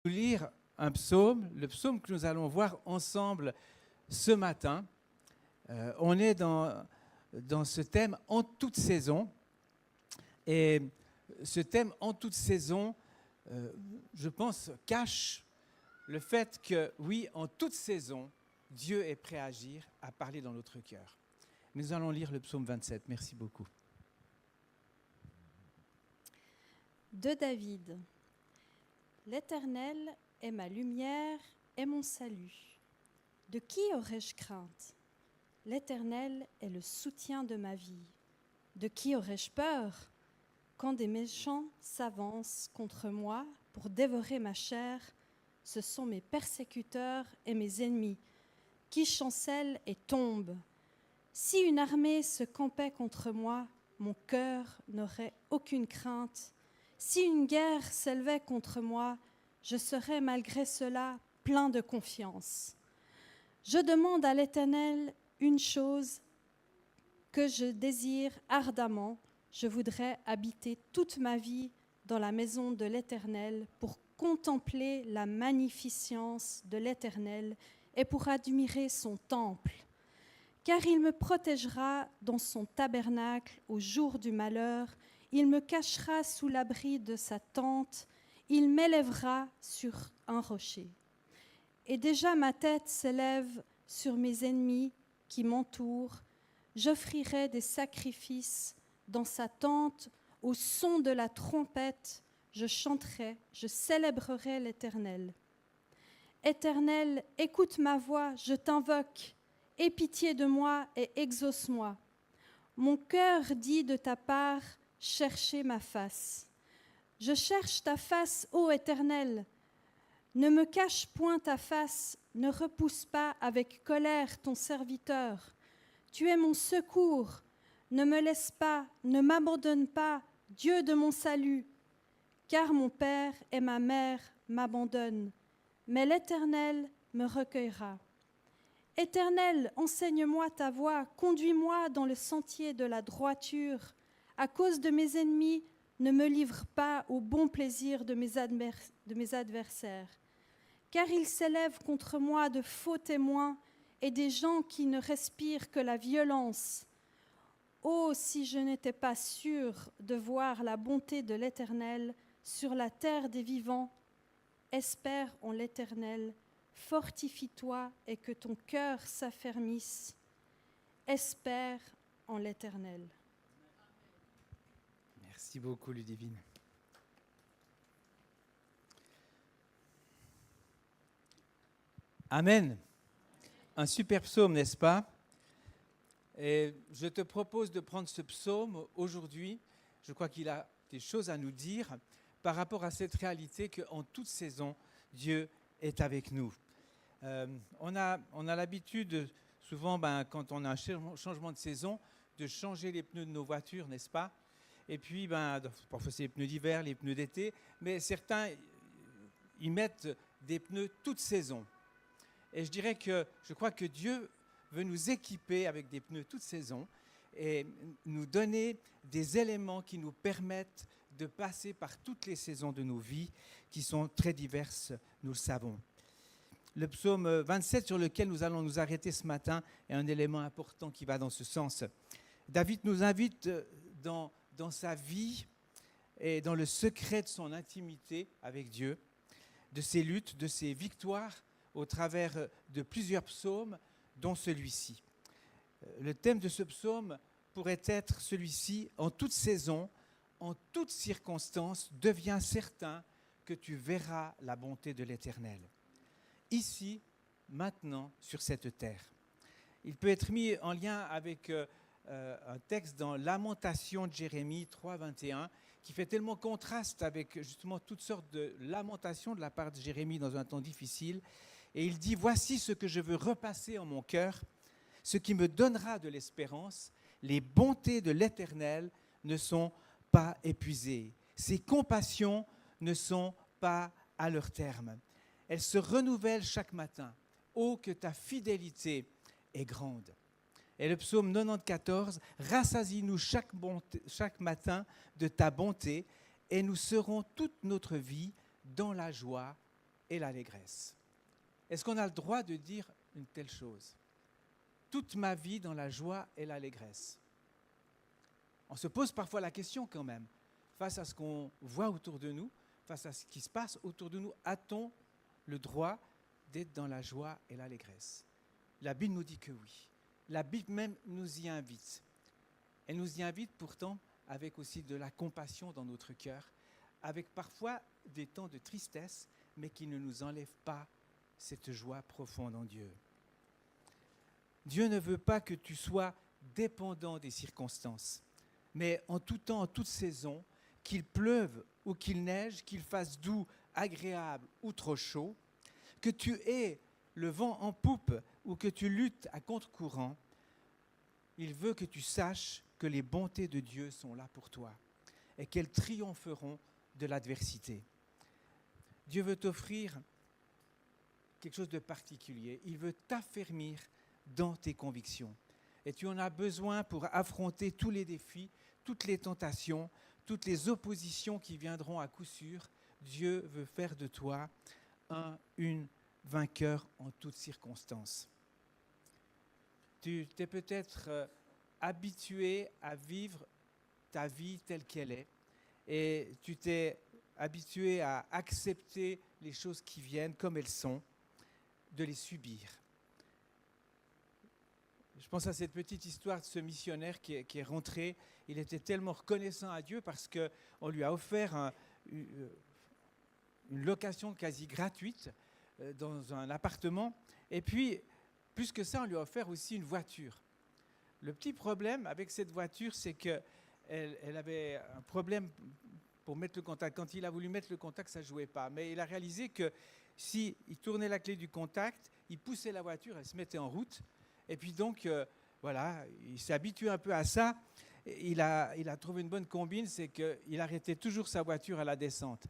Lire un psaume, le psaume que nous allons voir ensemble ce matin. On est dans ce thème en toute saison. Et ce thème en toute saison, je pense, cache le fait que, oui, en toute saison, Dieu est prêt à agir, à parler dans notre cœur. Nous allons lire le psaume 27. Merci beaucoup. De David. L'Éternel est ma lumière et mon salut. De qui aurais-je crainte? L'Éternel est le soutien de ma vie. De qui aurais-je peur? Quand des méchants s'avancent contre moi pour dévorer ma chair, ce sont mes persécuteurs et mes ennemis qui chancellent et tombent. Si une armée se campait contre moi, mon cœur n'aurait aucune crainte. Si une guerre s'élevait contre moi, je serais malgré cela plein de confiance. Je demande à l'Éternel une chose que je désire ardemment. Je voudrais habiter toute ma vie dans la maison de l'Éternel pour contempler la magnificence de l'Éternel et pour admirer son temple. Car il me protégera dans son tabernacle au jour du malheur. Il me cachera sous l'abri de sa tente, il m'élèvera sur un rocher. Et déjà ma tête s'élève sur mes ennemis qui m'entourent. J'offrirai des sacrifices dans sa tente, au son de la trompette, je chanterai, je célébrerai l'Éternel. Éternel, écoute ma voix, je t'invoque, aie pitié de moi et exauce-moi. Mon cœur dit de ta part, cherchez ma face. Je cherche ta face, ô Éternel. Ne me cache point ta face, ne repousse pas avec colère ton serviteur. Tu es mon secours, ne me laisse pas, ne m'abandonne pas, Dieu de mon salut. Car mon père et ma mère m'abandonnent, mais l'Éternel me recueillera. Éternel, enseigne-moi ta voie, conduis-moi dans le sentier de la droiture. À cause de mes ennemis, ne me livre pas au bon plaisir de mes adversaires. Car ils s'élèvent contre moi de faux témoins et des gens qui ne respirent que la violence. Oh, si je n'étais pas sûre de voir la bonté de l'Éternel sur la terre des vivants, espère en l'Éternel, fortifie-toi et que ton cœur s'affermisse. Espère en l'Éternel. Merci beaucoup, Ludivine. Amen. Un super psaume, n'est-ce pas? Et je te propose de prendre ce psaume aujourd'hui. Je crois qu'il a des choses à nous dire par rapport à cette réalité qu'en toute saison, Dieu est avec nous. On a l'habitude, souvent, quand on a un changement de saison, de changer les pneus de nos voitures, n'est-ce pas? Et puis, parfois c'est les pneus d'hiver, les pneus d'été, mais certains, ils mettent des pneus toute saison. Et je crois que Dieu veut nous équiper avec des pneus toute saison et nous donner des éléments qui nous permettent de passer par toutes les saisons de nos vies, qui sont très diverses, nous le savons. Le psaume 27 sur lequel nous allons nous arrêter ce matin est un élément important qui va dans ce sens. David nous invite dans sa vie et dans le secret de son intimité avec Dieu, de ses luttes, de ses victoires au travers de plusieurs psaumes, dont celui-ci. Le thème de ce psaume pourrait être celui-ci: en toute saison, en toutes circonstances, deviens certain que tu verras la bonté de l'Éternel. Ici, maintenant, sur cette terre. Il peut être mis en lien avec un texte dans Lamentation de Jérémie 3, 21, qui fait tellement contraste avec justement toutes sortes de lamentations de la part de Jérémie dans un temps difficile. Et il dit: voici ce que je veux repasser en mon cœur, ce qui me donnera de l'espérance. Les bontés de l'Éternel ne sont pas épuisées. Ses compassions ne sont pas à leur terme. Elles se renouvellent chaque matin. Oh, que ta fidélité est grande. Et le psaume 94, rassasie-nous chaque matin de ta bonté et nous serons toute notre vie dans la joie et l'allégresse. Est-ce qu'on a le droit de dire une telle chose? Toute ma vie dans la joie et l'allégresse. On se pose parfois la question quand même, face à ce qu'on voit autour de nous, face à ce qui se passe autour de nous, a-t-on le droit d'être dans la joie et l'allégresse? La Bible nous dit que oui. La Bible même nous y invite. Elle nous y invite pourtant avec aussi de la compassion dans notre cœur, avec parfois des temps de tristesse, mais qui ne nous enlèvent pas cette joie profonde en Dieu. Dieu ne veut pas que tu sois dépendant des circonstances, mais en tout temps, en toute saison, qu'il pleuve ou qu'il neige, qu'il fasse doux, agréable ou trop chaud, que tu aies le vent en poupe ou que tu luttes à contre-courant, il veut que tu saches que les bontés de Dieu sont là pour toi et qu'elles triompheront de l'adversité. Dieu veut t'offrir quelque chose de particulier. Il veut t'affermir dans tes convictions. Et tu en as besoin pour affronter tous les défis, toutes les tentations, toutes les oppositions qui viendront à coup sûr. Dieu veut faire de toi une vainqueur en toutes circonstances. Tu t'es peut-être habitué à vivre ta vie telle qu'elle est et tu t'es habitué à accepter les choses qui viennent comme elles sont, de les subir. Je pense à cette petite histoire de ce missionnaire qui est rentré. Il était tellement reconnaissant à Dieu parce qu'on lui a offert une location quasi gratuite dans un appartement. Et puis, plus que ça, on lui a offert aussi une voiture. Le petit problème avec cette voiture, c'est qu'elle avait un problème pour mettre le contact. Quand il a voulu mettre le contact, ça ne jouait pas. Mais il a réalisé que s'il tournait la clé du contact, il poussait la voiture, elle se mettait en route. Et puis donc, voilà, il s'est habitué un peu à ça. Il a trouvé une bonne combine, c'est qu'il arrêtait toujours sa voiture à la descente.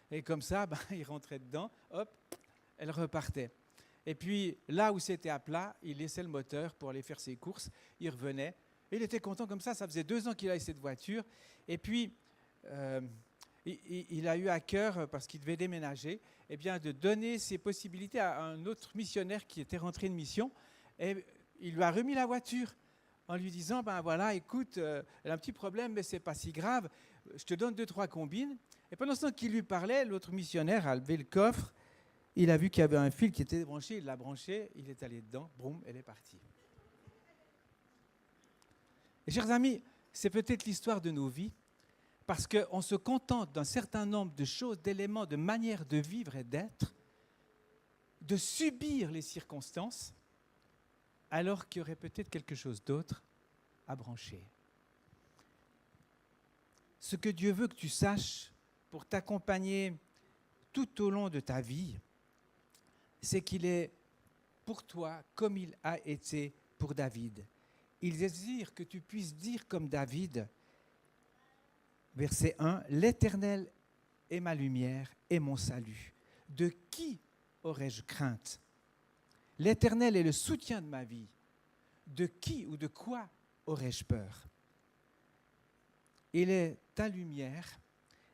Et comme ça, il rentrait dedans, hop, elle repartait. Et puis, là où c'était à plat, il laissait le moteur pour aller faire ses courses. Il revenait. Et il était content comme ça. Ça faisait 2 ans qu'il avait cette voiture. Et puis, il a eu à cœur, parce qu'il devait déménager, eh bien, de donner ses possibilités à un autre missionnaire qui était rentré de mission. Et il lui a remis la voiture en lui disant, voilà, écoute, elle a un petit problème, mais ce n'est pas si grave. Je te donne 2-3 combines. Et pendant ce temps qu'il lui parlait, l'autre missionnaire a levé le coffre. Il a vu qu'il y avait un fil qui était branché, il l'a branché, il est allé dedans, boum, elle est partie. Et chers amis, c'est peut-être l'histoire de nos vies, parce qu'on se contente d'un certain nombre de choses, d'éléments, de manières de vivre et d'être, de subir les circonstances, alors qu'il y aurait peut-être quelque chose d'autre à brancher. Ce que Dieu veut que tu saches pour t'accompagner tout au long de ta vie, c'est qu'il est pour toi comme il a été pour David. Il désire que tu puisses dire comme David, verset 1, « L'Éternel est ma lumière et mon salut. De qui aurais-je crainte? L'Éternel est le soutien de ma vie. De qui ou de quoi aurais-je peur? Il est ta lumière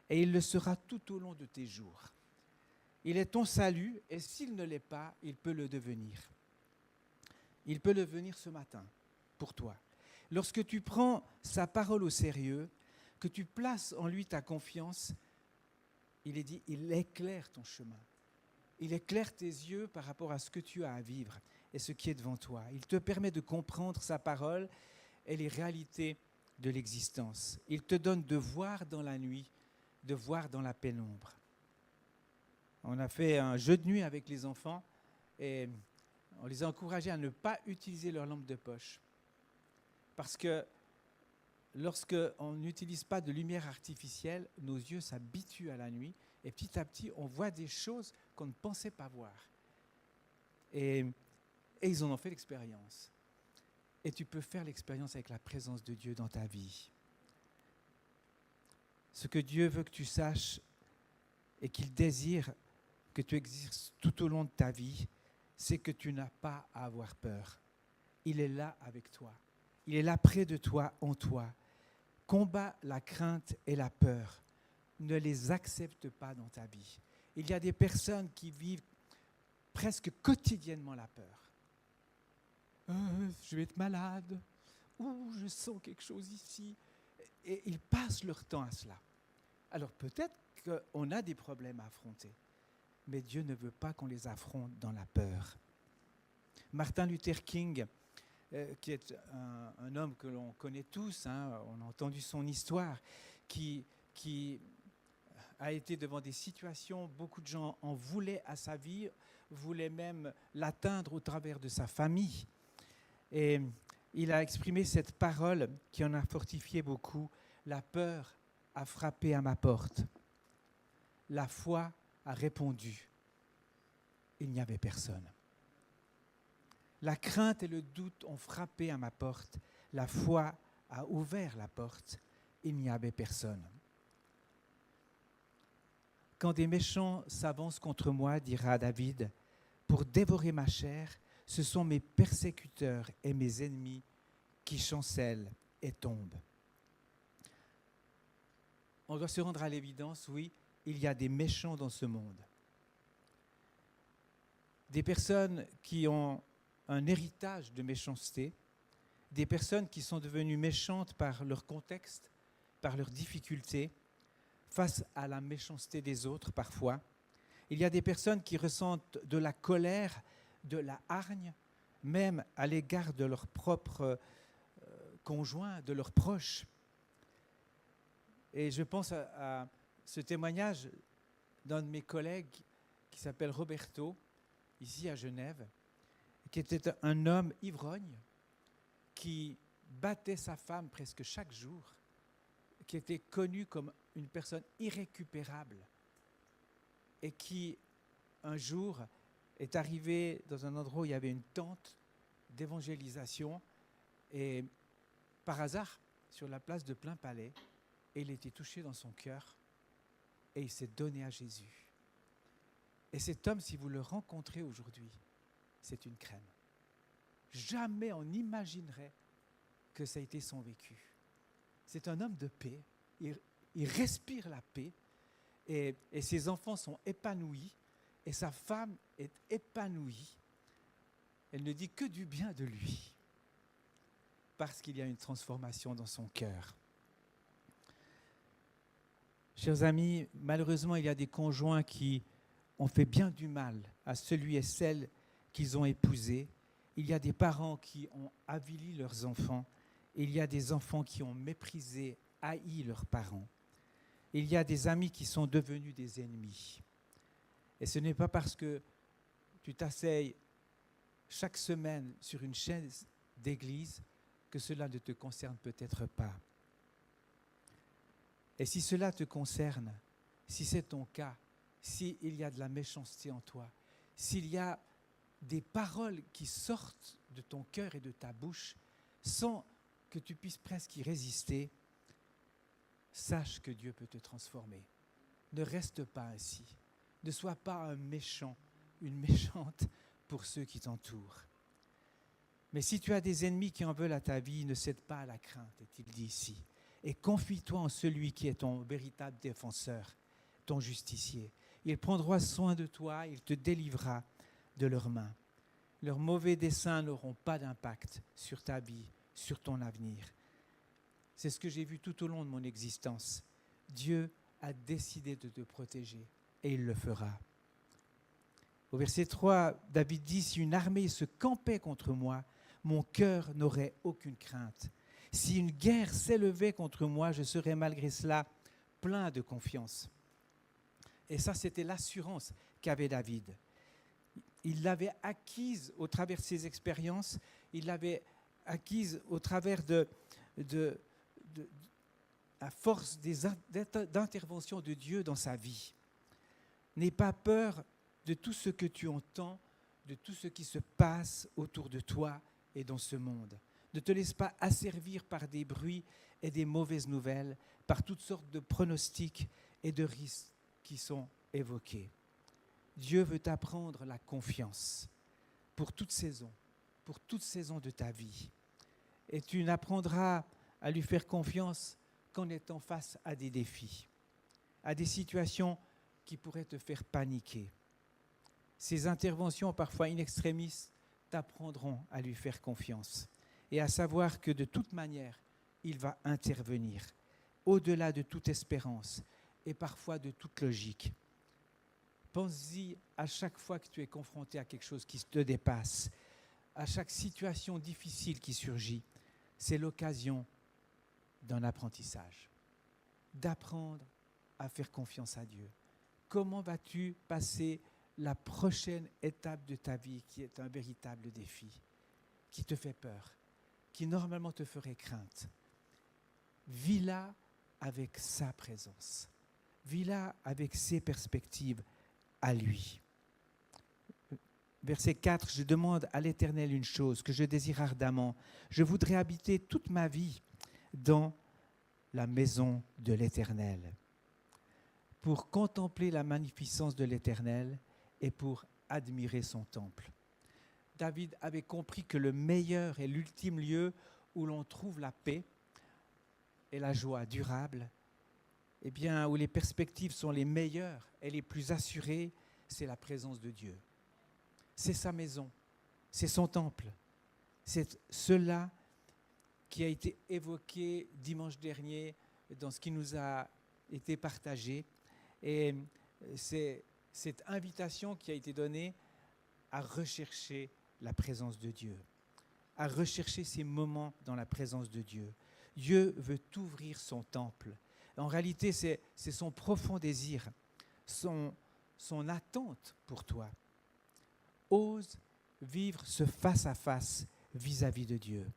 et il le sera tout au long de tes jours. Il est ton salut et s'il ne l'est pas, il peut le devenir. Il peut le devenir ce matin pour toi. Lorsque tu prends sa parole au sérieux, que tu places en lui ta confiance, il est dit, il éclaire ton chemin. Il éclaire tes yeux par rapport à ce que tu as à vivre et ce qui est devant toi. Il te permet de comprendre sa parole et les réalités de l'existence. Il te donne de voir dans la nuit, de voir dans la pénombre. On a fait un jeu de nuit avec les enfants et on les a encouragés à ne pas utiliser leur lampe de poche. Parce que lorsqu'on n'utilise pas de lumière artificielle, nos yeux s'habituent à la nuit et petit à petit, on voit des choses qu'on ne pensait pas voir. Et ils en ont fait l'expérience. Et tu peux faire l'expérience avec la présence de Dieu dans ta vie. Ce que Dieu veut que tu saches et qu'il désire que tu exerces tout au long de ta vie, c'est que tu n'as pas à avoir peur. Il est là avec toi. Il est là près de toi, en toi. Combat la crainte et la peur. Ne les accepte pas dans ta vie. Il y a des personnes qui vivent presque quotidiennement la peur. Je vais être malade, ou je sens quelque chose ici. Et ils passent leur temps à cela. Alors peut-être qu'on a des problèmes à affronter, mais Dieu ne veut pas qu'on les affronte dans la peur. Martin Luther King, qui est un homme que l'on connaît tous, on a entendu son histoire, qui a été devant des situations, beaucoup de gens en voulaient à sa vie, voulaient même l'atteindre au travers de sa famille. Et il a exprimé cette parole qui en a fortifié beaucoup. La peur a frappé à ma porte. La foi a répondu. Il n'y avait personne. La crainte et le doute ont frappé à ma porte. La foi a ouvert la porte. Il n'y avait personne. Quand des méchants s'avancent contre moi, dira David, pour dévorer ma chair, ce sont mes persécuteurs et mes ennemis qui chancellent et tombent. On doit se rendre à l'évidence, oui, il y a des méchants dans ce monde. Des personnes qui ont un héritage de méchanceté, des personnes qui sont devenues méchantes par leur contexte, par leurs difficultés, face à la méchanceté des autres parfois. Il y a des personnes qui ressentent de la colère, de la hargne, même à l'égard de leurs propres conjoints, de leurs proches. Et je pense à ce témoignage d'un de mes collègues qui s'appelle Roberto, ici à Genève, qui était un homme ivrogne qui battait sa femme presque chaque jour, qui était connu comme une personne irrécupérable et qui, un jour, est arrivé dans un endroit où il y avait une tente d'évangélisation et, par hasard, sur la place de Plainpalais, et il était touché dans son cœur et il s'est donné à Jésus. Et cet homme, si vous le rencontrez aujourd'hui, c'est une crème. Jamais on n'imaginerait que ça a été son vécu. C'est un homme de paix, il respire la paix et ses enfants sont épanouis et sa femme est épanouie. Elle ne dit que du bien de lui parce qu'il y a une transformation dans son cœur. Chers amis, malheureusement, il y a des conjoints qui ont fait bien du mal à celui et celle qu'ils ont épousé. Il y a des parents qui ont avili leurs enfants. Il y a des enfants qui ont méprisé, haï leurs parents. Il y a des amis qui sont devenus des ennemis. Et ce n'est pas parce que tu t'asseyes chaque semaine sur une chaise d'église que cela ne te concerne peut-être pas. Et si cela te concerne, si c'est ton cas, s'il y a de la méchanceté en toi, s'il y a des paroles qui sortent de ton cœur et de ta bouche sans que tu puisses presque y résister, sache que Dieu peut te transformer. Ne reste pas ainsi. Ne sois pas un méchant, une méchante pour ceux qui t'entourent. Mais si tu as des ennemis qui en veulent à ta vie, ne cède pas à la crainte, est-il dit ici. Et confie-toi en celui qui est ton véritable défenseur, ton justicier. Il prendra soin de toi, il te délivrera de leurs mains. Leurs mauvais desseins n'auront pas d'impact sur ta vie, sur ton avenir. C'est ce que j'ai vu tout au long de mon existence. Dieu a décidé de te protéger et il le fera. Au verset 3, David dit « Si une armée se campait contre moi, mon cœur n'aurait aucune crainte. Si une guerre s'élevait contre moi, je serais malgré cela plein de confiance. » Et ça, c'était l'assurance qu'avait David. Il l'avait acquise au travers de ses expériences, il l'avait acquise au travers de la force d'intervention de Dieu dans sa vie. N'aie pas peur de tout ce que tu entends, de tout ce qui se passe autour de toi et dans ce monde. Ne te laisse pas asservir par des bruits et des mauvaises nouvelles, par toutes sortes de pronostics et de risques qui sont évoqués. Dieu veut t'apprendre la confiance pour toute saison de ta vie. Et tu n'apprendras à lui faire confiance qu'en étant face à des défis, à des situations qui pourraient te faire paniquer. Ces interventions, parfois in extremis, t'apprendront à lui faire confiance et à savoir que de toute manière, il va intervenir au-delà de toute espérance et parfois de toute logique. Pense-y à chaque fois que tu es confronté à quelque chose qui te dépasse, à chaque situation difficile qui surgit. C'est l'occasion d'un apprentissage, d'apprendre à faire confiance à Dieu. Comment vas-tu passer la prochaine étape de ta vie qui est un véritable défi, qui te fait peur, qui normalement te ferait crainte? Vis-la avec sa présence. Vis-la avec ses perspectives à lui. Verset 4, je demande à l'Éternel une chose que je désire ardemment. Je voudrais habiter toute ma vie dans la maison de l'Éternel, pour contempler la magnificence de l'Éternel et pour admirer son temple. David avait compris que le meilleur et l'ultime lieu où l'on trouve la paix et la joie durable, eh bien, où les perspectives sont les meilleures et les plus assurées, c'est la présence de Dieu. C'est sa maison, c'est son temple. C'est cela qui a été évoqué dimanche dernier dans ce qui nous a été partagé. Et c'est cette invitation qui a été donnée à rechercher la présence de Dieu, à rechercher ces moments dans la présence de Dieu. Dieu veut t'ouvrir son temple. En réalité, c'est son profond désir, son attente pour toi. Ose vivre ce face-à-face vis-à-vis de Dieu.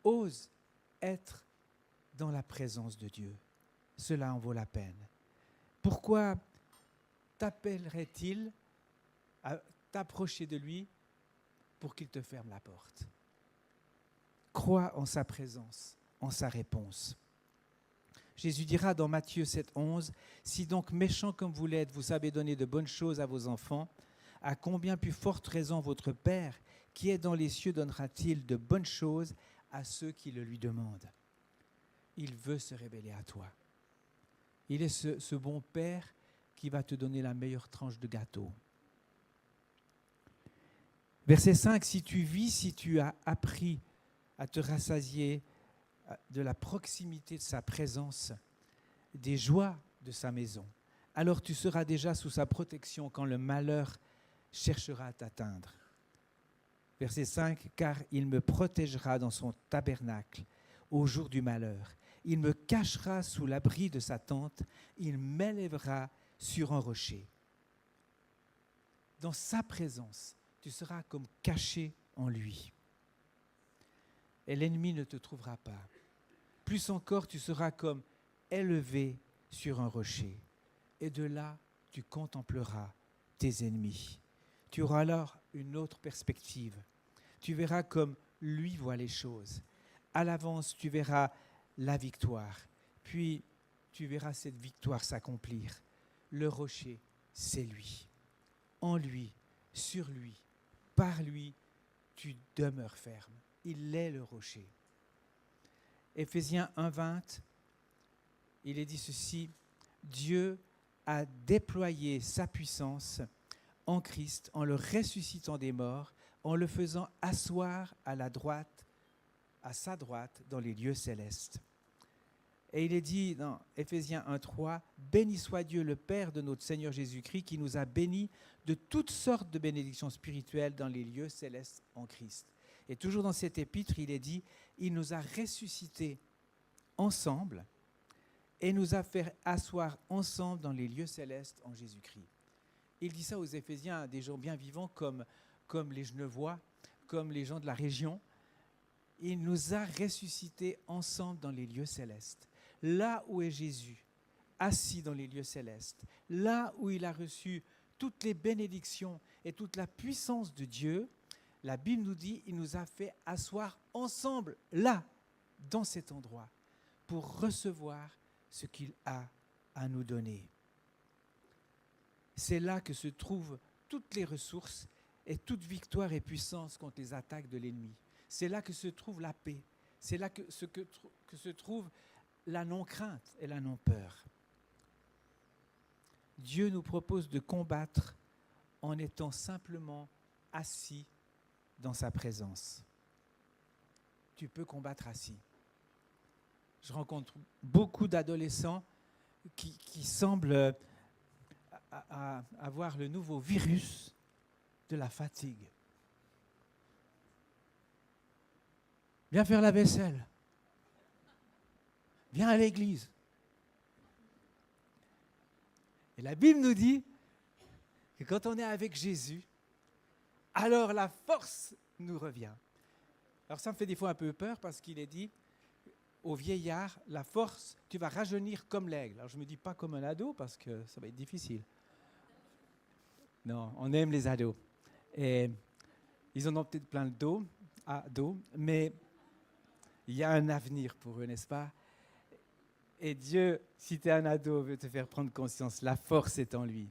Ose être dans la présence de Dieu. Cela en vaut la peine. Pourquoi t'appellerait-il à t'approcher de lui pour qu'il te ferme la porte? Crois en sa présence, en sa réponse. Jésus dira dans Matthieu 7,11 « Si donc méchants comme vous l'êtes, vous savez donner de bonnes choses à vos enfants, à combien plus forte raison votre Père, qui est dans les cieux, donnera-t-il de bonnes choses à ceux qui le lui demandent ?» Il veut se révéler à toi. Il est ce bon Père qui va te donner la meilleure tranche de gâteau. Verset 5, si tu vis, si tu as appris à te rassasier de la proximité de sa présence, des joies de sa maison, alors tu seras déjà sous sa protection quand le malheur cherchera à t'atteindre. Verset 5, car il me protégera dans son tabernacle au jour du malheur. Il me cachera sous l'abri de sa tente, il m'élèvera sur un rocher. Dans sa présence, tu seras comme caché en lui. Et l'ennemi ne te trouvera pas. Plus encore, tu seras comme élevé sur un rocher. Et de là, tu contempleras tes ennemis. Tu auras alors une autre perspective. Tu verras comme lui voit les choses. À l'avance, tu verras la victoire. Puis, tu verras cette victoire s'accomplir. Le rocher, c'est lui. En lui, sur lui, par lui, tu demeures ferme. Il est le rocher. Éphésiens 1,20, il est dit ceci, Dieu a déployé sa puissance en Christ, en le ressuscitant des morts, en le faisant asseoir à sa droite dans les lieux célestes. Et il est dit dans Éphésiens 1,3, béni soit Dieu le Père de notre Seigneur Jésus-Christ qui nous a bénis de toutes sortes de bénédictions spirituelles dans les lieux célestes en Christ. Et toujours dans cet épître, il est dit, il nous a ressuscités ensemble et nous a fait asseoir ensemble dans les lieux célestes en Jésus-Christ. Il dit ça aux Éphésiens, des gens bien vivants comme les Genevois, comme les gens de la région. Il nous a ressuscités ensemble dans les lieux célestes. Là où est Jésus, assis dans les lieux célestes, là où il a reçu toutes les bénédictions et toute la puissance de Dieu, la Bible nous dit, il nous a fait asseoir ensemble, là, dans cet endroit, pour recevoir ce qu'il a à nous donner. C'est là que se trouvent toutes les ressources et toute victoire et puissance contre les attaques de l'ennemi. C'est là que se trouve la paix. C'est là que se trouve la non-crainte et la non-peur. Dieu nous propose de combattre en étant simplement assis dans sa présence. Tu peux combattre assis. Je rencontre beaucoup d'adolescents qui semblent avoir le nouveau virus de la fatigue. Viens faire la vaisselle. Viens à l'église. Et la Bible nous dit que quand on est avec Jésus, alors la force nous revient. Alors ça me fait des fois un peu peur parce qu'il est dit au vieillard, la force, tu vas rajeunir comme l'aigle. Alors je ne me dis pas comme un ado parce que ça va être difficile. Non, on aime les ados. Et ils en ont peut-être plein le dos, mais il y a un avenir pour eux, n'est-ce pas? Et Dieu, si tu es un ado, veut te faire prendre conscience, la force est en lui.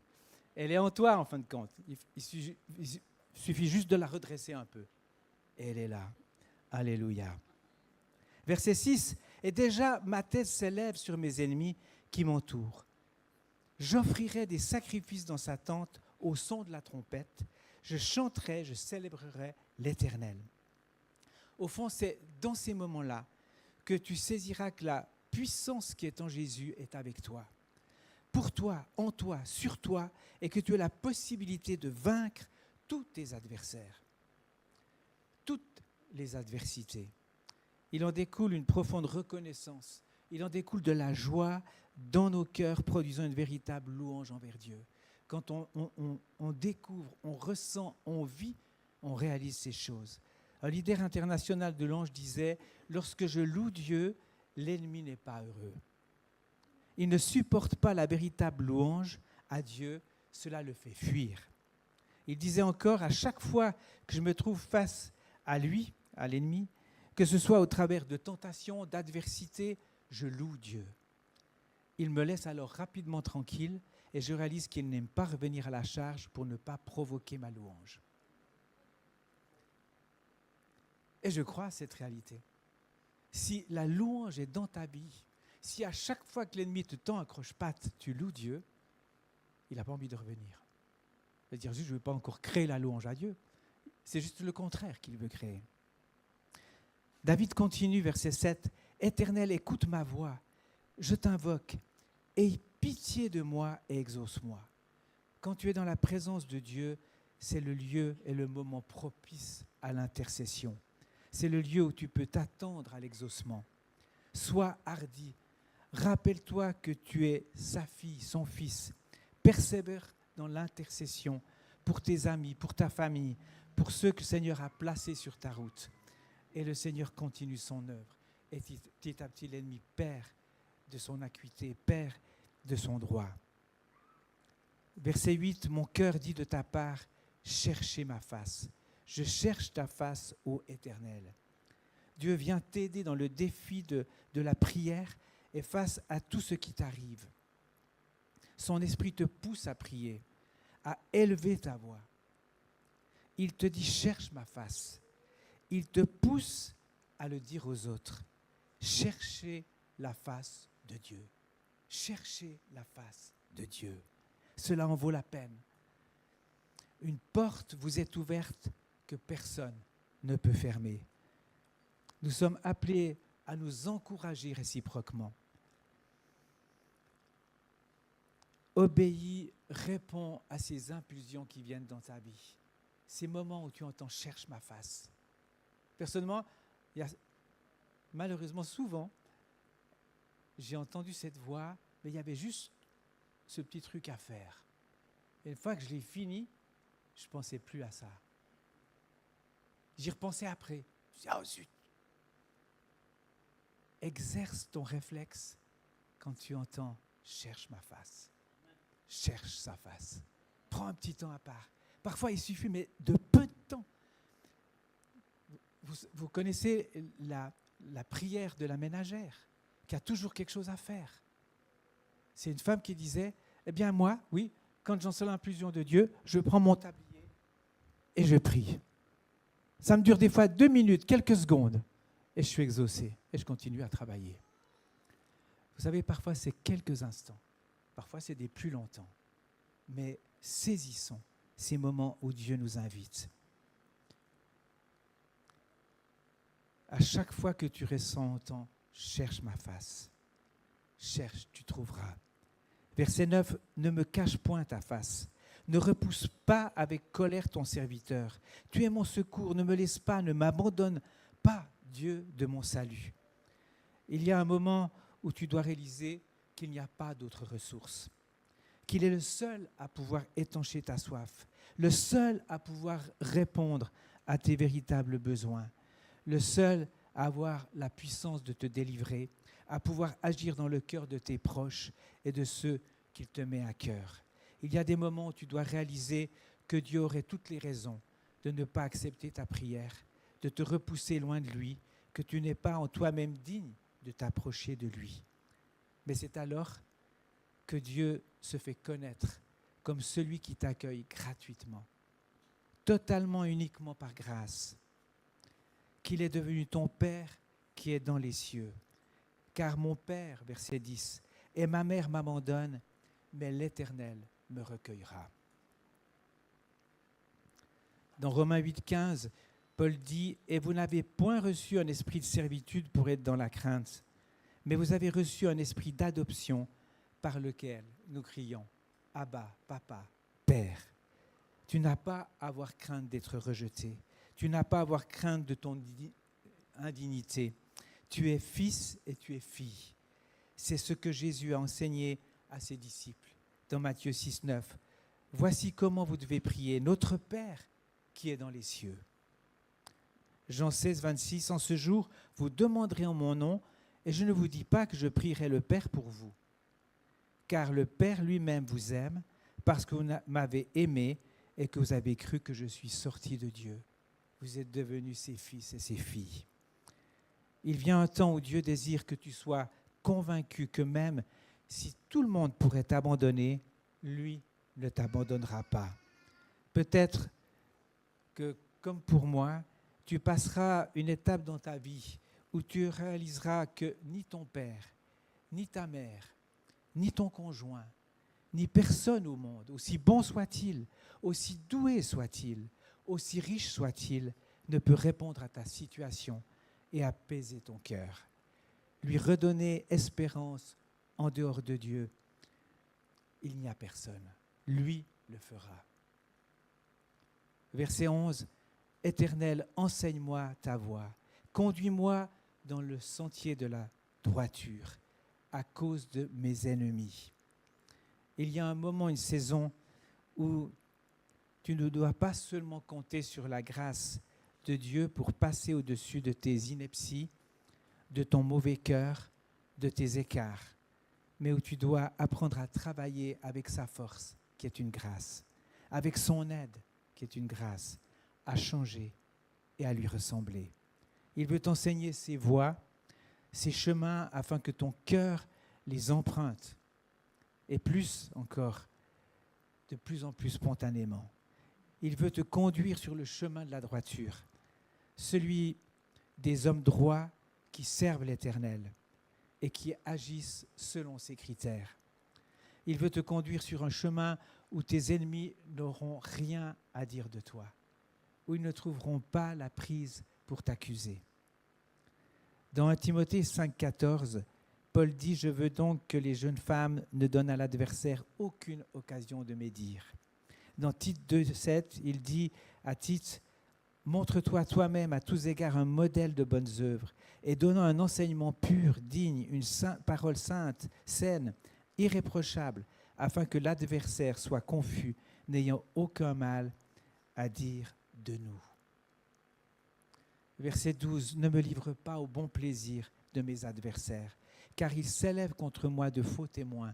Elle est en toi, en fin de compte. Il suffit juste de la redresser un peu. Et elle est là. Alléluia. Verset 6. « Et déjà, ma tête s'élève sur mes ennemis qui m'entourent. J'offrirai des sacrifices dans sa tente au son de la trompette. Je chanterai, je célébrerai l'Éternel. » Au fond, c'est dans ces moments-là que tu saisiras que la puissance qui est en Jésus est avec toi. Pour toi, en toi, sur toi, et que tu as la possibilité de vaincre tous tes adversaires. Toutes les adversités. Il en découle une profonde reconnaissance. Il en découle de la joie dans nos cœurs, produisant une véritable louange envers Dieu. Quand on découvre, on ressent, on vit, on réalise ces choses. Un leader international de l'Ange disait « Lorsque je loue Dieu, l'ennemi n'est pas heureux. Il ne supporte pas la véritable louange à Dieu, cela le fait fuir. » Il disait encore « À chaque fois que je me trouve face à lui, à l'ennemi, que ce soit au travers de tentations, d'adversités, je loue Dieu. Il me laisse alors rapidement tranquille et je réalise qu'il n'aime pas revenir à la charge pour ne pas provoquer ma louange. » Et je crois à cette réalité. Si la louange est dans ta vie, si à chaque fois que l'ennemi te tend un croche-patte, tu loues Dieu, il n'a pas envie de revenir. Il va dire juste, je ne veux pas encore créer la louange à Dieu. C'est juste le contraire qu'il veut créer. David continue, verset 7. « Éternel, écoute ma voix, je t'invoque, aie pitié de moi et exauce-moi. » Quand tu es dans la présence de Dieu, c'est le lieu et le moment propice à l'intercession. C'est le lieu où tu peux t'attendre à l'exaucement. Sois hardi. Rappelle-toi que tu es sa fille, son fils. Persévère dans l'intercession pour tes amis, pour ta famille, pour ceux que le Seigneur a placés sur ta route. Et le Seigneur continue son œuvre. Et petit à petit, l'ennemi perd de son acuité, perd de son droit. Verset 8, « Mon cœur dit de ta part, cherchez ma face. Je cherche ta face, ô Éternel. » Dieu vient t'aider dans le défi de la prière et face à tout ce qui t'arrive. Son esprit te pousse à prier, à élever ta voix. Il te dit, cherche ma face. Il te pousse à le dire aux autres. Cherchez la face de Dieu. Cherchez la face de Dieu. Cela en vaut la peine. Une porte vous est ouverte que personne ne peut fermer. Nous sommes appelés à nous encourager réciproquement. Obéis, réponds à ces impulsions qui viennent dans ta vie. Ces moments où tu entends « cherche ma face ». Personnellement, il y a malheureusement souvent, j'ai entendu cette voix, mais il y avait juste ce petit truc à faire. Et une fois que je l'ai fini, je ne pensais plus à ça. J'y repensais après. Je me dis, ah zut. Exerce ton réflexe quand tu entends « cherche ma face ». Cherche sa face. Prends un petit temps à part. Parfois, il suffit, mais de peu de temps. Vous connaissez la prière de la ménagère, qui a toujours quelque chose à faire. C'est une femme qui disait, eh bien moi, oui, quand j'en sens l'impulsion de Dieu, je prends mon tablier et je prie. Ça me dure des fois 2 minutes, quelques secondes, et je suis exaucé, et je continue à travailler. Vous savez, parfois c'est quelques instants, parfois c'est des plus longtemps. mais saisissons ces moments où Dieu nous invite. À chaque fois que tu ressens autant, cherche ma face. Cherche, tu trouveras. Verset 9, ne me cache point ta face. Ne repousse pas avec colère ton serviteur. Tu es mon secours, ne me laisse pas, ne m'abandonne pas, Dieu de mon salut. Il y a un moment où tu dois réaliser qu'il n'y a pas d'autre ressource, qu'il est le seul à pouvoir étancher ta soif, le seul à pouvoir répondre à tes véritables besoins, le seul à avoir la puissance de te délivrer, à pouvoir agir dans le cœur de tes proches et de ceux qu'il te met à cœur. Il y a des moments où tu dois réaliser que Dieu aurait toutes les raisons de ne pas accepter ta prière, de te repousser loin de lui, que tu n'es pas en toi-même digne de t'approcher de lui. Mais c'est alors que Dieu se fait connaître comme celui qui t'accueille gratuitement, totalement, uniquement par grâce, qu'il est devenu ton Père qui est dans les cieux. Car mon Père, verset 10, et ma mère m'abandonnent, mais l'Éternel me recueillera. Dans Romains 8,15, Paul dit « Et vous n'avez point reçu un esprit de servitude pour être dans la crainte, mais vous avez reçu un esprit d'adoption par lequel nous crions « Abba, Papa, Père ». Tu n'as pas à avoir crainte d'être rejeté. Tu n'as pas à avoir crainte de ton indignité. Tu es fils et tu es fille. C'est ce que Jésus a enseigné à ses disciples dans Matthieu 6,9. Voici comment vous devez prier. Notre Père qui est dans les cieux. Jean 16, 26. En ce jour, vous demanderez en mon nom, et je ne vous dis pas que je prierai le Père pour vous. Car le Père lui-même vous aime, parce que vous m'avez aimé et que vous avez cru que je suis sorti de Dieu. Vous êtes devenus ses fils et ses filles. Il vient un temps où Dieu désire que tu sois convaincu que même si tout le monde pourrait t'abandonner, lui ne t'abandonnera pas. Peut-être que, comme pour moi, tu passeras une étape dans ta vie où tu réaliseras que ni ton père, ni ta mère, ni ton conjoint, ni personne au monde, aussi bon soit-il, aussi doué soit-il, aussi riche soit-il, ne peut répondre à ta situation et apaiser ton cœur. Lui redonner espérance en dehors de Dieu, il n'y a personne. Lui le fera. Verset 11, « Éternel, enseigne-moi ta voie, conduis-moi dans le sentier de la droiture, à cause de mes ennemis. » Il y a un moment, une saison où tu ne dois pas seulement compter sur la grâce de Dieu pour passer au-dessus de tes inepties, de ton mauvais cœur, de tes écarts, mais où tu dois apprendre à travailler avec sa force, qui est une grâce, avec son aide, qui est une grâce, à changer et à lui ressembler. Il veut t'enseigner ses voies, ses chemins, afin que ton cœur les emprunte, et plus encore, de plus en plus spontanément. Il veut te conduire sur le chemin de la droiture, celui des hommes droits qui servent l'Éternel et qui agissent selon ses critères. Il veut te conduire sur un chemin où tes ennemis n'auront rien à dire de toi, où ils ne trouveront pas la prise pour t'accuser. Dans 1 Timothée 5,14, Paul dit « Je veux donc que les jeunes femmes ne donnent à l'adversaire aucune occasion de médire. » Dans Tite 2,7, il dit à Tite « Montre-toi toi-même à tous égards un modèle de bonnes œuvres et donnant un enseignement pur, digne, une parole sainte, saine, irréprochable, afin que l'adversaire soit confus, n'ayant aucun mal à dire de nous. » Verset 12, « Ne me livre pas au bon plaisir de mes adversaires, car ils s'élèvent contre moi de faux témoins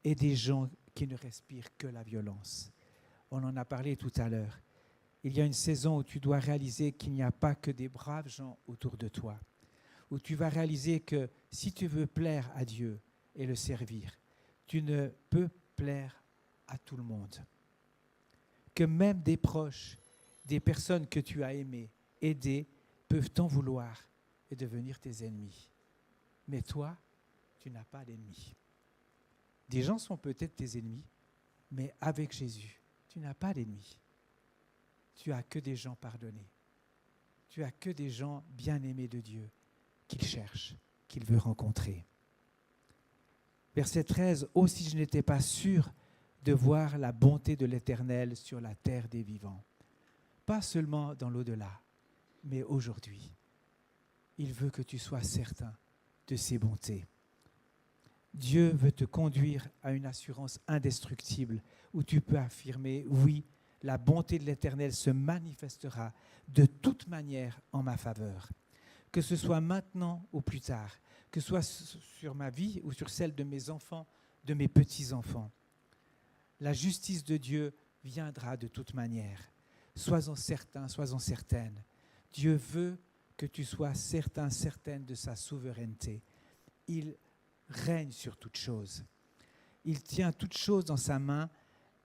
et des gens qui ne respirent que la violence. » On en a parlé tout à l'heure. Il y a une saison où tu dois réaliser qu'il n'y a pas que des braves gens autour de toi, où tu vas réaliser que si tu veux plaire à Dieu et le servir, tu ne peux plaire à tout le monde. Que même des proches, des personnes que tu as aimées, aidées, peuvent t'en vouloir et devenir tes ennemis. Mais toi, tu n'as pas d'ennemis. Des gens sont peut-être tes ennemis, Mais avec Jésus, tu n'as pas d'ennemis. Tu as que des gens pardonnés. Tu as que des gens bien-aimés de Dieu qu'il cherche, qu'il veut rencontrer. Verset 13, « Oh, si je n'étais pas sûr de voir la bonté de l'Éternel sur la terre des vivants. » Pas seulement dans l'au-delà, mais aujourd'hui. Il veut que tu sois certain de ses bontés. Dieu veut te conduire à une assurance indestructible où tu peux affirmer, oui, la bonté de l'Éternel se manifestera de toute manière en ma faveur. Que ce soit maintenant ou plus tard, que ce soit sur ma vie ou sur celle de mes enfants, de mes petits-enfants. La justice de Dieu viendra de toute manière. Sois-en certain, sois-en certaine. Dieu veut que tu sois certain, certaine de sa souveraineté. Il règne sur toutes choses. Il tient toutes choses dans sa main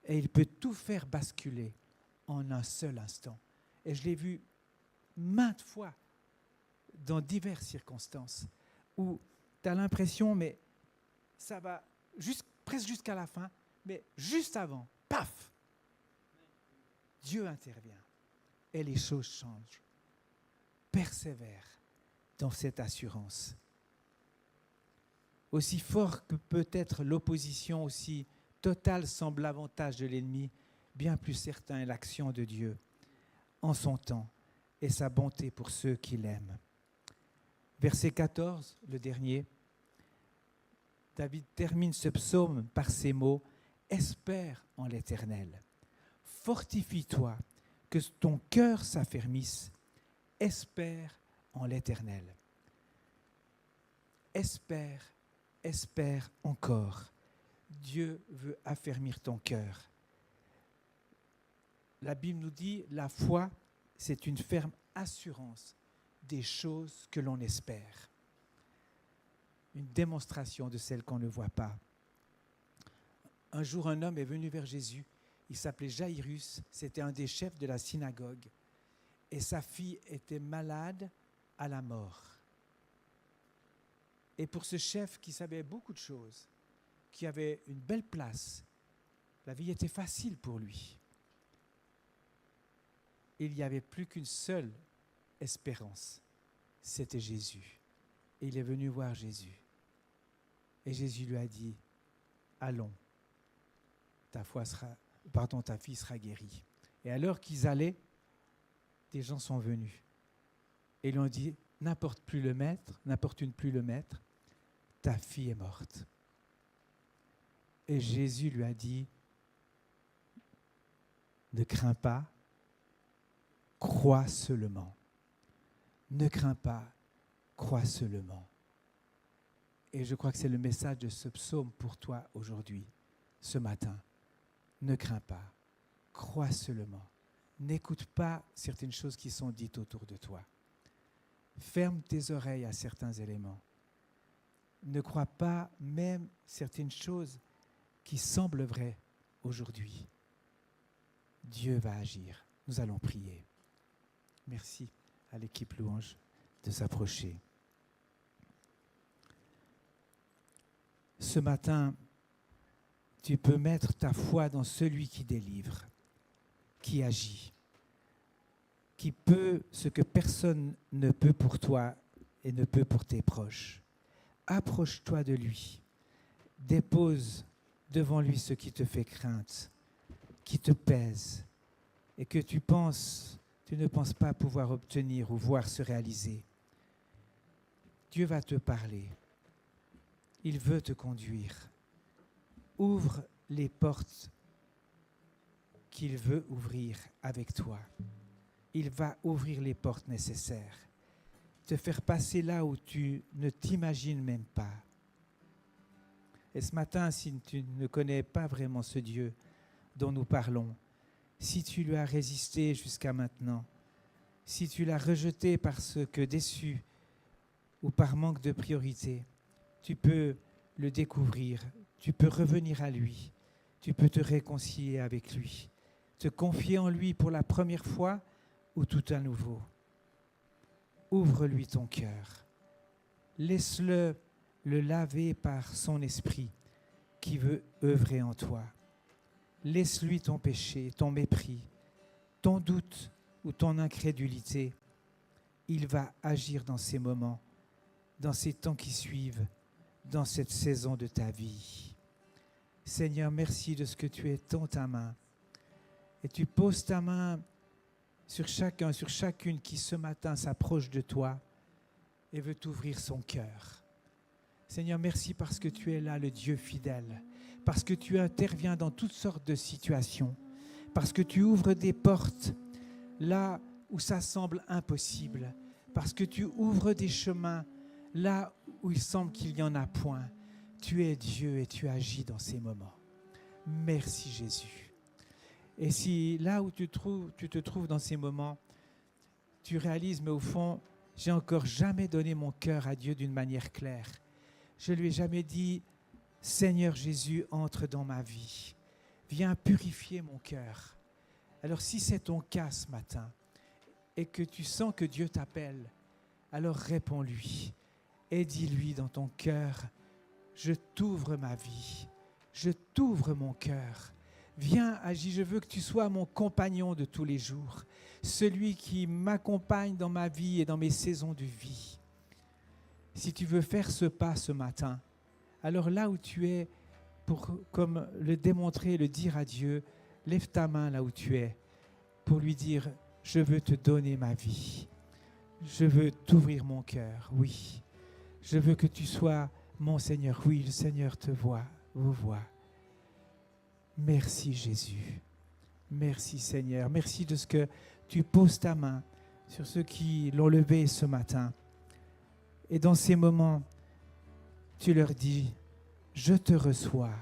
et il peut tout faire basculer en un seul instant. Et je l'ai vu maintes fois dans diverses circonstances où tu as l'impression, mais ça va presque jusqu'à la fin, mais juste avant, paf, Dieu intervient et les choses changent. Persévère dans cette assurance. Aussi fort que peut être l'opposition, aussi totale semble l'avantage de l'ennemi, bien plus certain est l'action de Dieu en son temps et sa bonté pour ceux qui l'aiment. Verset 14, le dernier, David termine ce psaume par ces mots, « Espère en l'Éternel, fortifie-toi, que ton cœur s'affermisse, espère en l'Éternel. » Espère, espère encore. Dieu veut affermir ton cœur. La Bible nous dit, la foi, c'est une ferme assurance des choses que l'on espère. Une démonstration de celles qu'on ne voit pas. Un jour, un homme est venu vers Jésus. Il s'appelait Jaïrus, c'était un des chefs de la synagogue. Et sa fille était malade à la mort. Et pour ce chef qui savait beaucoup de choses, qui avait une belle place, la vie était facile pour lui. Il n'y avait plus qu'une seule espérance, c'était Jésus. Et il est venu voir Jésus. Et Jésus lui a dit, allons, ta fille sera guérie. Et alors qu'ils allaient, des gens sont venus. Et ils lui ont dit, n'importe plus le maître, ta fille est morte. Et Jésus lui a dit, ne crains pas, crois seulement. Ne crains pas, crois seulement. Et je crois que c'est le message de ce psaume pour toi aujourd'hui, ce matin. Ne crains pas, crois seulement. N'écoute pas certaines choses qui sont dites autour de toi. Ferme tes oreilles à certains éléments. Ne crois pas même certaines choses qui semblent vraies aujourd'hui. Dieu va agir. Nous allons prier. Merci à l'équipe louange de s'approcher. Ce matin, tu peux mettre ta foi dans celui qui délivre, qui agit, qui peut ce que personne ne peut pour toi et ne peut pour tes proches. Approche-toi de lui, dépose devant lui ce qui te fait crainte, qui te pèse et que tu ne penses pas pouvoir obtenir ou voir se réaliser. Dieu va te parler. Il veut te conduire. Ouvre les portes qu'il veut ouvrir avec toi. Il va ouvrir les portes nécessaires, te faire passer là où tu ne t'imagines même pas. Et ce matin, si tu ne connais pas vraiment ce Dieu dont nous parlons, si tu lui as résisté jusqu'à maintenant, si tu l'as rejeté parce que déçu ou par manque de priorité, tu peux le découvrir, tu peux revenir à lui, tu peux te réconcilier avec lui, te confier en lui pour la première fois ou tout à nouveau. Ouvre-lui ton cœur, laisse-le le laver par son esprit qui veut œuvrer en toi. Laisse-lui ton péché, ton mépris, ton doute ou ton incrédulité. Il va agir dans ces moments, dans ces temps qui suivent, dans cette saison de ta vie. Seigneur, merci de ce que tu étends ta main. Et tu poses ta main sur chacun, sur chacune qui ce matin s'approche de toi et veut t'ouvrir son cœur. Seigneur, merci parce que tu es là, le Dieu fidèle, parce que tu interviens dans toutes sortes de situations, parce que tu ouvres des portes là où ça semble impossible, parce que tu ouvres des chemins là où il semble qu'il n'y en a point. Tu es Dieu et tu agis dans ces moments. Merci Jésus. Et si là où tu te trouves dans ces moments, tu réalises, mais au fond, j'ai encore jamais donné mon cœur à Dieu d'une manière claire. Je ne lui ai jamais dit, Seigneur Jésus, entre dans ma vie. Viens purifier mon cœur. Alors si c'est ton cas ce matin et que tu sens que Dieu t'appelle, alors réponds-lui et dis-lui dans ton cœur, je t'ouvre ma vie, je t'ouvre mon cœur. Viens, agis, je veux que tu sois mon compagnon de tous les jours, celui qui m'accompagne dans ma vie et dans mes saisons de vie. Si tu veux faire ce pas ce matin, alors là où tu es, pour comme le démontrer, le dire à Dieu, lève ta main là où tu es, pour lui dire, je veux te donner ma vie, je veux t'ouvrir mon cœur, oui, je veux que tu sois mon Seigneur, oui, le Seigneur te voit, vous voit. Merci Jésus, merci Seigneur, merci de ce que tu poses ta main sur ceux qui l'ont levé ce matin. Et dans ces moments, tu leur dis, je te reçois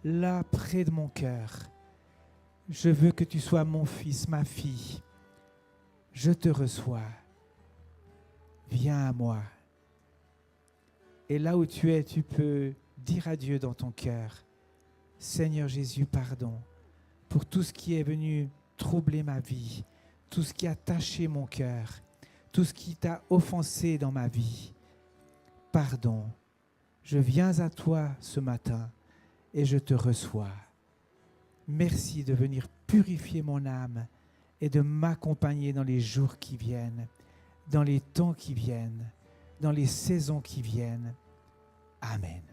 là près de mon cœur. Je veux que tu sois mon fils, ma fille. Je te reçois. Viens à moi. Et là où tu es, tu peux dire à Dieu dans ton cœur, Seigneur Jésus, pardon pour tout ce qui est venu troubler ma vie, tout ce qui a taché mon cœur, tout ce qui t'a offensé dans ma vie. Pardon, je viens à toi ce matin et je te reçois. Merci de venir purifier mon âme et de m'accompagner dans les jours qui viennent, dans les temps qui viennent, dans les saisons qui viennent. Amen.